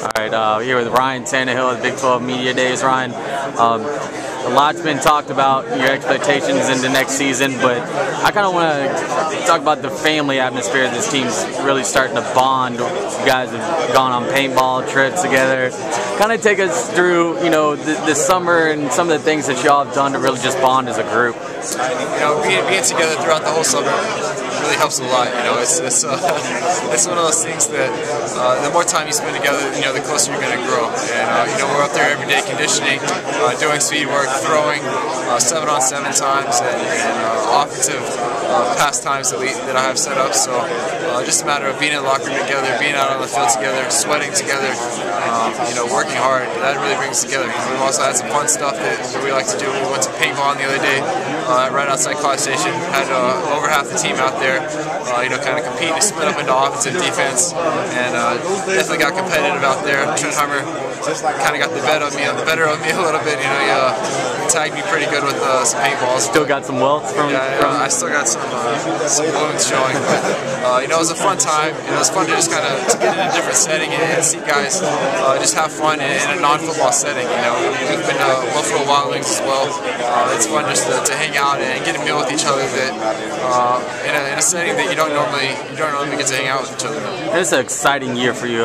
All right, here with Ryan Tannehill at Big 12 Media Days. Ryan, a lot's been talked about your expectations into next season, but I kind of want to talk about the family atmosphere. This team's really starting to bond. You guys have gone on paintball trips together. Kind of take us through, the summer and some of the things that y'all have done to really just bond as a group. Being together throughout the whole summer really helps a lot. It's one of those things that the more time you spend together, the closer you're going to grow. And we're up there every day conditioning, doing speed work, throwing 7-on-7 times, and offensive pastimes that I have set up. So just a matter of being in the locker room together, being out on the field together, sweating together, working hard. That really brings us together. We've also had some fun stuff that we like to do. We went to paintball the other day, right outside College Station. Had over half the team out there, kind of competing, split up into offense and defense, and definitely got competitive out there. Schönheimer kind of got the better of me a little bit. He tagged me pretty good with some paintballs. Still got some welts from? Yeah, I still got some wounds showing, but it was a fun time. It was fun to just kind of get in a different setting and see guys just have fun in a non-football setting. We've been to Buffalo Wild Wings as well. It's fun just to hang out and get a meal with each other. That in a setting that you don't normally get to hang out with each other. It's an exciting year for you.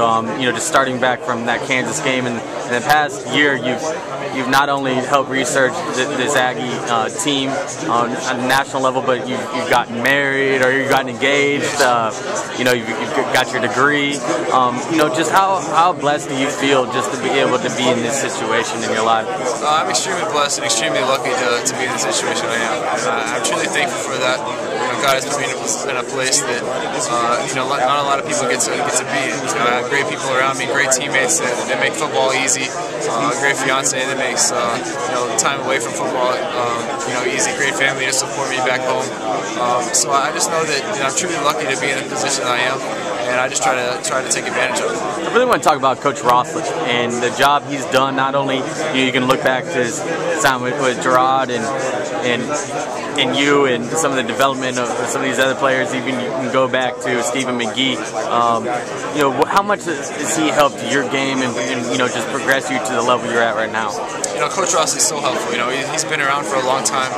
Just starting back from that Kansas game, and in the past year, you've not only helped research this Aggie team on a national level, but you've gotten married or you've gotten engaged. You've got your degree. Just how blessed do you feel just to be able to be in this situation in your life? I'm extremely blessed and extremely lucky to be in the situation I am. I'm truly thankful for that. God has put me in a place that not a lot of people get to be in. I have great people around me, great teammates that make football easy. Great fiance that makes time away from football easy. Great family to support me back home. So I just know that I'm truly lucky to be in the position I am, and I just try to take advantage of it. I really want to talk about Coach Rossler and the job he's done. Not only you can look back to his time with Gerard and you and some of the development of some of these other players. Even you can go back to Stephen McGee. How much has he helped your game and just progress you to the level you're at right now? Coach Ross is so helpful. He's been around for a long time.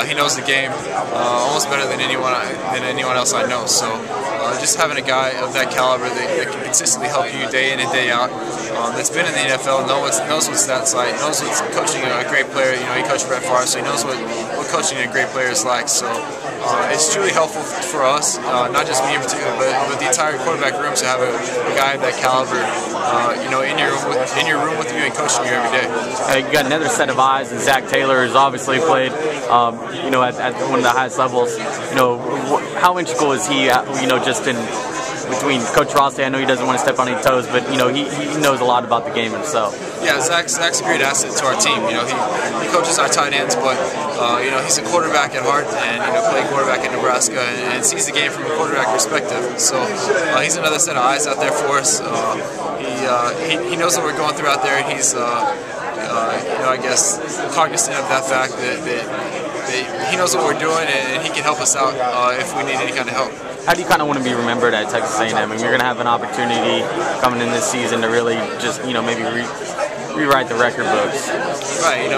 He knows the game almost better than anyone else I know. So just having a guy of that caliber that can consistently help you day in and day out, that's been in the NFL, knows what stats like, knows what's coaching a great player. He coached Brett Favre, so he knows what coaching a great player is like. So it's truly helpful for us, not just me in particular, but the entire quarterback room to have a guy of that caliber, in your room with you and coaching you every day. You got another set of eyes, and Zach Taylor has obviously played, at one of the highest levels. How integral is he, just in between Coach Rossi? I know he doesn't want to step on any toes, but he knows a lot about the game himself. Yeah, Zach's a great asset to our team. He coaches our tight ends, but he's a quarterback at heart, and played quarterback in Nebraska and sees the game from a quarterback perspective. So he's another set of eyes out there for us. He knows what we're going through out there. He's I guess cognizant of that fact that he knows what we're doing and he can help us out if we need any kind of help. How do you kind of want to be remembered at Texas A&M? I mean, you're going to have an opportunity coming in this season to really just, maybe rewrite the record books. Right.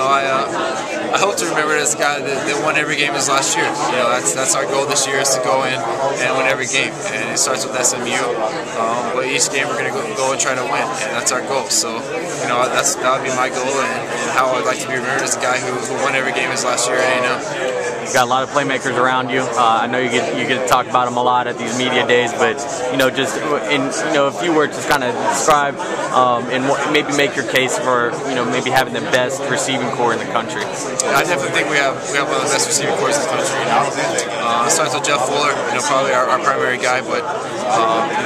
I hope to remember it as a guy that won every game his last year. That's our goal this year, is to go in and win every game. And it starts with SMU. But each game we're going to go and try to win, and that's our goal. So, that would be my goal, and how I'd like to be remembered as a guy who won every game his last year at A&M. You've got a lot of playmakers around you. I know you get to talk about them a lot at these media days, but if you were to kind of describe and maybe make your case for maybe having the best receiving core in the country. I definitely think we have one of the best receiving cores in the country. It starts with Jeff Fuller, probably our primary guy, but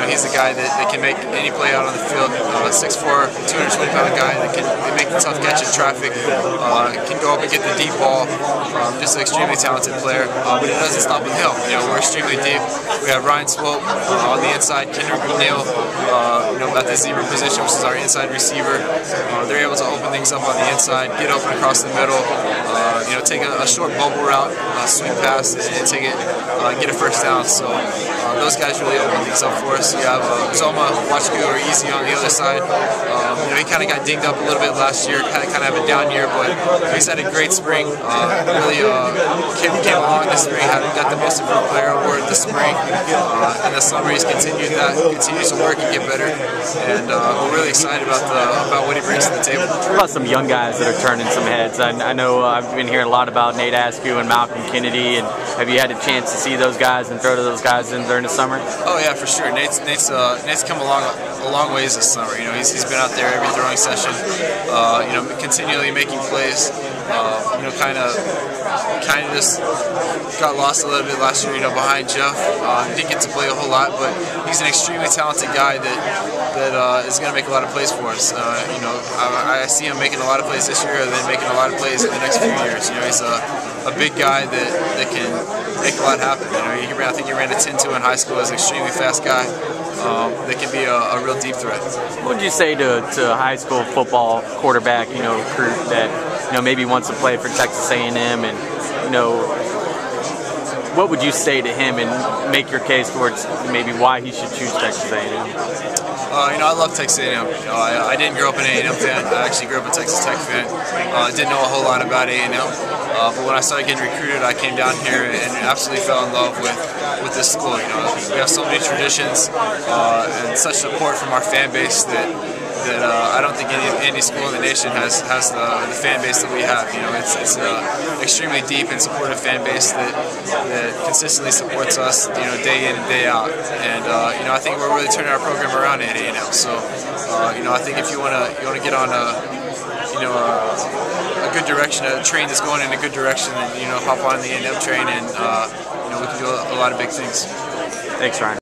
he's a guy that can make any play out on the field. 6'4", 220-pound guy that can make the tough catch in traffic, can go up and get the deep ball. Just an extremely talented player, but it doesn't stop with him. We're extremely deep. We have Ryan Swope on the inside, Kendrick McNeil, at the zebra position, which is our inside receiver. They're able to open things up on the inside, get open across the middle, take a short bubble route, swing pass, and take it, get a first down. So those guys really open things up for us. You have Zoma, Wachku, or Easy on the other side. He kind of got dinged up a little bit last year, kind of have a down year, but he's had a great spring. Really came along this spring, got the most improved player award this spring. In the summer, he's continued that, continues to work and get better, and we're really excited about what he brings to the table. What about some young guys that are turning some heads? I know I've been hearing a lot about Nate Askew and Malcolm Kennedy, and have you had a chance to see those guys and throw to those guys during the summer? Oh yeah, for sure. Nate's come a long ways this summer. He's been out there every throwing session, continually making plays. Kind of just got lost a little bit last year, behind Jeff. Didn't get to play a whole lot, but he's an extremely talented guy that is going to make a lot of plays for us. I see him making a lot of plays this year, and then making a lot of plays in the next few years. He's a big guy that can make a lot happen. I think he ran a 10-2 in high school. He's an extremely fast guy that can be a real deep threat. What would you say to a high school football quarterback, recruit that maybe wants to play for Texas A&M, and what would you say to him and make your case towards maybe why he should choose Texas A&M? I love Texas A&M. I didn't grow up an A&M fan. I actually grew up a Texas Tech fan. Didn't know a whole lot about A&M, but when I started getting recruited, I came down here and absolutely fell in love with this school. We have so many traditions and such support from our fan base that I don't think any school in the nation has the fan base that we have. It's an extremely deep and supportive fan base that consistently supports us, day in and day out. And I think we're really turning our program around at A&M. So I think if you want to get on a good direction, a train that's going in a good direction, then hop on the A&M train, and we can do a lot of big things. Thanks, Ryan.